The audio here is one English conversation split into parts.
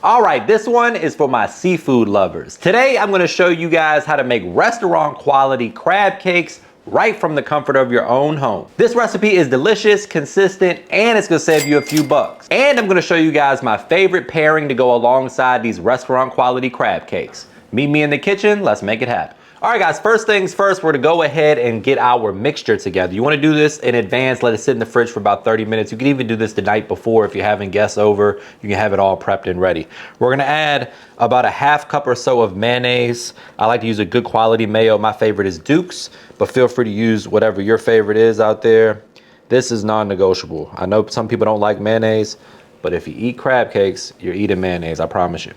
All right, this one is for my seafood lovers. Today, I'm gonna show you guys how to make restaurant quality crab cakes right from the comfort of your own home. This recipe is delicious, consistent, and it's gonna save you a few bucks. And I'm gonna show you guys my favorite pairing to go alongside these restaurant quality crab cakes. Meet me in the kitchen, let's make it happen. All right guys, first things first, we're gonna go ahead and get our mixture together. You wanna do this in advance, let it sit in the fridge for about 30 minutes. You can even do this the night before if you're having guests over, you can have it all prepped and ready. We're gonna add about a half cup or so of mayonnaise. I like to use a good quality mayo. My favorite is Duke's, but feel free to use whatever your favorite is out there. This is non-negotiable. I know some people don't like mayonnaise, but if you eat crab cakes, you're eating mayonnaise, I promise you.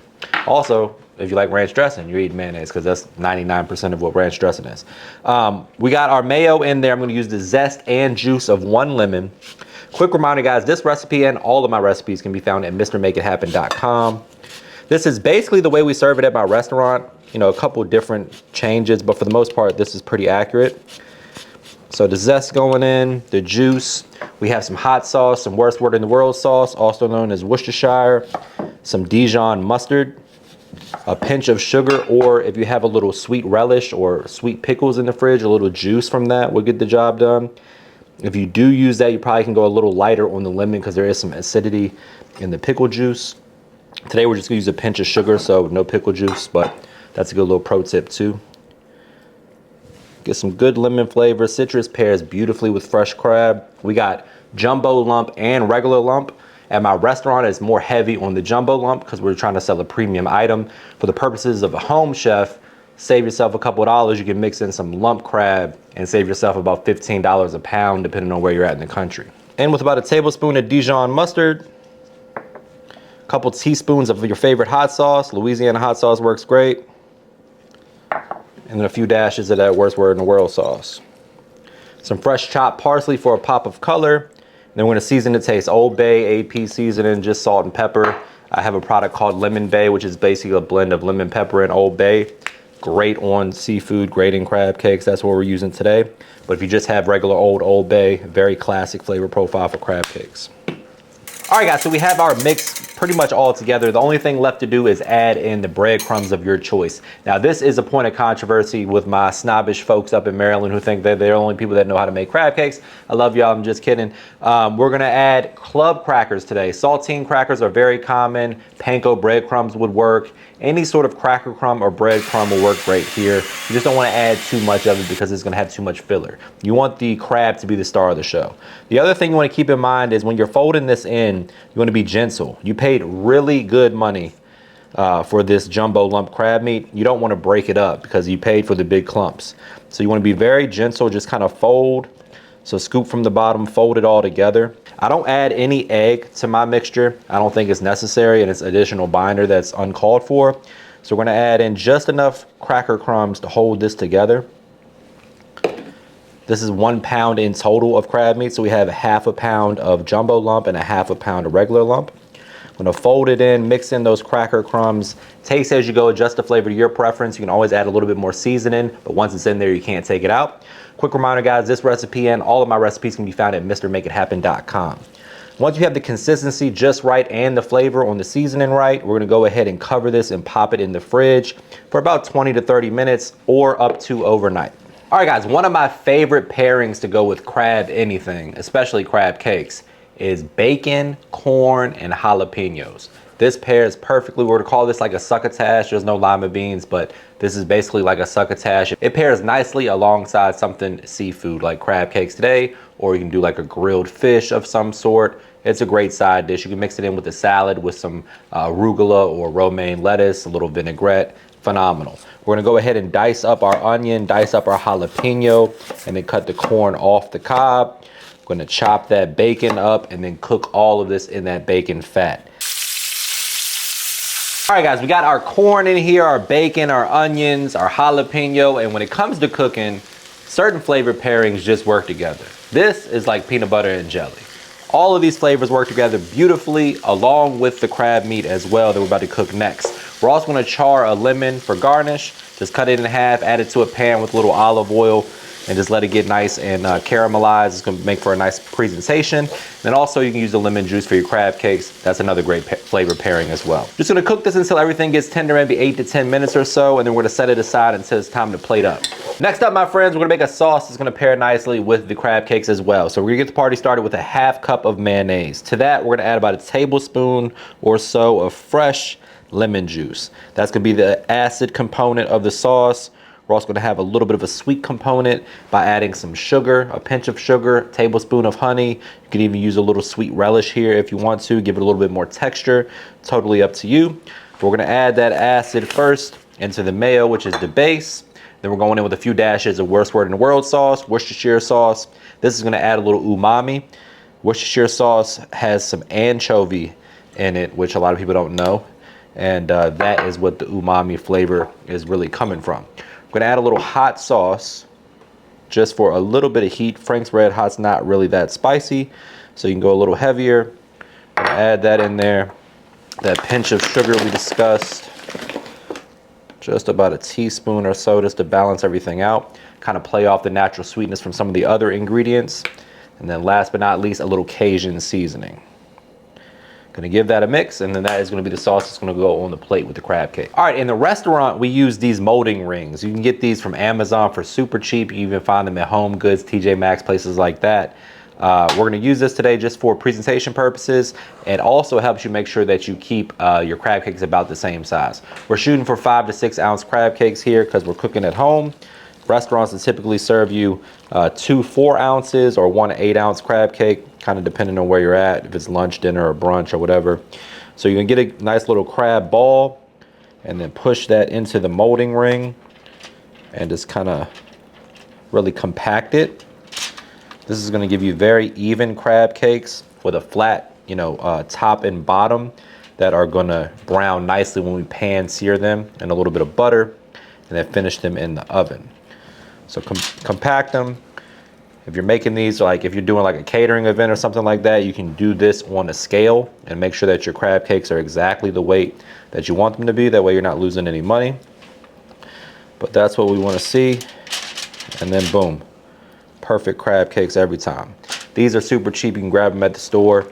Also, if you like ranch dressing, you're eating mayonnaise because that's 99% of what ranch dressing is. We got our mayo in there. I'm gonna use the zest and juice of 1 lemon. Quick reminder guys, this recipe and all of my recipes can be found at mrmakeithappen.com. This is basically the way we serve it at my restaurant. You know, a couple different changes, but for the most part, this is pretty accurate. So the zest going in, the juice. We have some hot sauce, some worst word in the world sauce, also known as Worcestershire, some Dijon mustard, a pinch of sugar, or if you have a little sweet relish or sweet pickles in the fridge, a little juice from that will get the job done. If you do use that, you probably can go a little lighter on the lemon because there is some acidity in the pickle juice. Today we're just gonna use a pinch of sugar, so no pickle juice, but that's a good little pro tip too. Get some good lemon flavor. Citrus pairs beautifully with fresh crab. We got jumbo lump and regular lump. At my restaurant, it's more heavy on the jumbo lump because we're trying to sell a premium item. For the purposes of a home chef, save yourself a couple of dollars. You can mix in some lump crab and save yourself about $15 a pound, depending on where you're at in the country. And with about a tablespoon of Dijon mustard, a couple teaspoons of your favorite hot sauce. Louisiana hot sauce works great. And then a few dashes of that worst word in the world sauce. Some fresh chopped parsley for a pop of color. Then we're gonna season to taste. Old Bay, AP seasoning, just salt and pepper. I have a product called Lemon Bay, which is basically a blend of lemon pepper and Old Bay. Great on seafood, great in crab cakes. That's what we're using today. But if you just have regular Old Bay, very classic flavor profile for crab cakes. All right guys, so we have our mix pretty much all together. The only thing left to do is add in the breadcrumbs of your choice. Now this is a point of controversy with my snobbish folks up in Maryland who think that they're the only people that know how to make crab cakes. I love y'all, I'm just kidding. We're gonna add club crackers today. Saltine crackers are very common. Panko breadcrumbs would work. Any sort of cracker crumb or breadcrumb will work great here. You just don't wanna add too much of it because it's gonna have too much filler. You want the crab to be the star of the show. The other thing you wanna keep in mind is when you're folding this in, you wanna be gentle. You paid really good money for this jumbo lump crab meat. You don't wanna break it up because you paid for the big clumps. So you wanna be very gentle, just kind of fold. So scoop from the bottom, fold it all together. I don't add any egg to my mixture. I don't think it's necessary, and it's additional binder that's uncalled for. So we're gonna add in just enough cracker crumbs to hold this together. This is 1 pound in total of crab meat. So we have half a pound of jumbo lump and a half a pound of regular lump. I'm gonna fold it in, mix in those cracker crumbs. Taste as you go, adjust the flavor to your preference. You can always add a little bit more seasoning, but once it's in there, you can't take it out. Quick reminder guys, this recipe and all of my recipes can be found at mrmakeithappen.com. Once you have the consistency just right and the flavor on the seasoning right, we're gonna go ahead and cover this and pop it in the fridge for about 20 to 30 minutes or up to overnight. All right guys, one of my favorite pairings to go with crab anything, especially crab cakes, is bacon, corn, and jalapenos. This pairs perfectly. We're gonna call this like a succotash. There's no lima beans, but this is basically like a succotash. It pairs nicely alongside something seafood like crab cakes today, or you can do like a grilled fish of some sort. It's a great side dish. You can mix it in with a salad with some arugula or romaine lettuce, a little vinaigrette. Phenomenal. We're gonna go ahead and dice up our onion, dice up our jalapeno, and then cut the corn off the cob. We're gonna chop that bacon up and then cook all of this in that bacon fat. All right guys, we got our corn in here, our bacon, our onions, our jalapeno, and when it comes to cooking, certain flavor pairings just work together. This is like peanut butter and jelly. All of these flavors work together beautifully along with the crab meat as well that we're about to cook next. We're also gonna char a lemon for garnish. Just cut it in half, add it to a pan with a little olive oil. and just let it get nice and caramelized. It's gonna make for a nice presentation. And then also you can use the lemon juice for your crab cakes. That's another great flavor pairing as well. Just gonna cook this until everything gets tender, maybe 8 to 10 minutes or so, and then we're gonna set it aside until it's time to plate up. Next up, my friends, we're gonna make a sauce that's gonna pair nicely with the crab cakes as well. So we're gonna get the party started with a ½ cup of mayonnaise. To that, we're gonna add about a tablespoon or so of fresh lemon juice. That's gonna be the acid component of the sauce. We're also gonna have a little bit of a sweet component by adding some sugar, a pinch of sugar, a tablespoon of honey. You can even use a little sweet relish here if you want to, give it a little bit more texture. Totally up to you. We're gonna add that acid first into the mayo, which is the base. Then we're going in with a few dashes of Worst Word in the World sauce, Worcestershire sauce. This is gonna add a little umami. Worcestershire sauce has some anchovy in it, which a lot of people don't know. And that is what the umami flavor is really coming from. I'm gonna add a little hot sauce just for a little bit of heat. Frank's Red Hot's not really that spicy, so you can go a little heavier. I'm gonna add that in there. That pinch of sugar we discussed. Just about a teaspoon or so just to balance everything out. Kind of play off the natural sweetness from some of the other ingredients. And then last but not least, a little Cajun seasoning. Gonna give that a mix, and then that is gonna be the sauce that's gonna go on the plate with the crab cake. All right, in the restaurant, we use these molding rings. You can get these from Amazon for super cheap. You even find them at Home Goods, TJ Maxx, places like that. We're gonna use this today just for presentation purposes. It also helps you make sure that you keep your crab cakes about the same size. We're shooting for 5 to 6 ounce crab cakes here because we're cooking at home. Restaurants will typically serve you 2 4 ounces or 1 8 ounce crab cake, kind of depending on where you're at, if it's lunch, dinner, or brunch, or whatever. So you're gonna get a nice little crab ball and then push that into the molding ring and just kind of really compact it. This is gonna give you very even crab cakes with a flat, top and bottom that are gonna brown nicely when we pan sear them in a little bit of butter and then finish them in the oven. So compact them. If you're making these, like if you're doing like a catering event or something like that, you can do this on a scale and make sure that your crab cakes are exactly the weight that you want them to be. That way you're not losing any money. But that's what we wanna see. And then boom. Perfect crab cakes every time. These are super cheap. You can grab them at the store.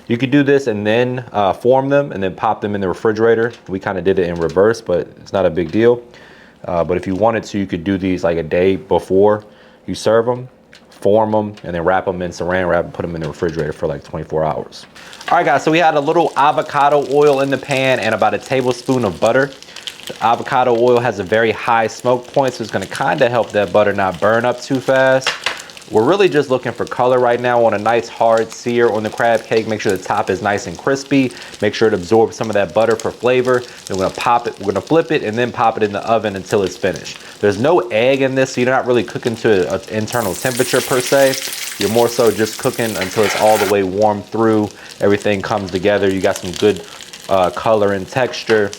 You could do this and then form them and then pop them in the refrigerator. We kind of did it in reverse, but it's not a big deal. But if you wanted to, you could do these like a day before you serve them, form them, and then wrap them in saran wrap and put them in the refrigerator for like 24 hours. All right, guys, so we had a little avocado oil in the pan and about a tablespoon of butter. The avocado oil has a very high smoke point, so it's gonna kinda help that butter not burn up too fast. We're really just looking for color right now on a nice hard sear on the crab cake. Make sure the top is nice and crispy. Make sure it absorbs some of that butter for flavor. Then we're gonna pop it, we're gonna flip it and then pop it in the oven until it's finished. There's no egg in this, so you're not really cooking to an internal temperature per se. You're more so just cooking until it's all the way warm through. Everything comes together. You got some good color and texture,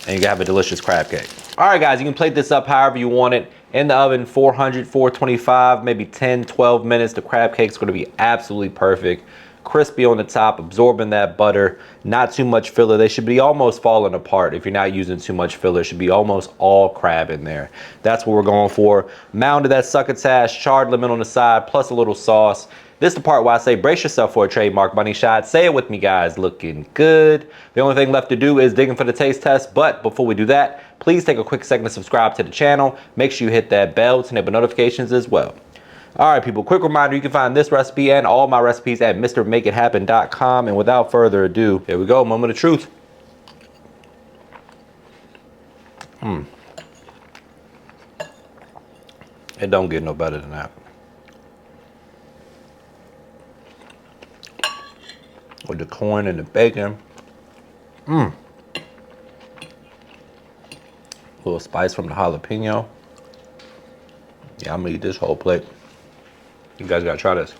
and you have a delicious crab cake. All right, guys, you can plate this up however you want it. In the oven, 400, 425, maybe 10, 12 minutes. The crab cake's gonna be absolutely perfect. Crispy on the top, absorbing that butter, not too much filler. They should be almost falling apart if you're not using too much filler. It should be almost all crab in there. That's what we're going for. Mound of that succotash, charred lemon on the side, plus a little sauce. This is the part where I say brace yourself for a trademark money shot. Say it with me, guys. Looking good. The only thing left to do is digging for the taste test. But before we do that, please take a quick second to subscribe to the channel. Make sure you hit that bell to enable notifications as well. All right, people, quick reminder, you can find this recipe and all my recipes at MrMakeItHappen.com. And without further ado, here we go, moment of truth. It don't get no better than that. With the corn and the bacon. A little spice from the jalapeno. Yeah, I'm gonna eat this whole plate. You guys gotta try this.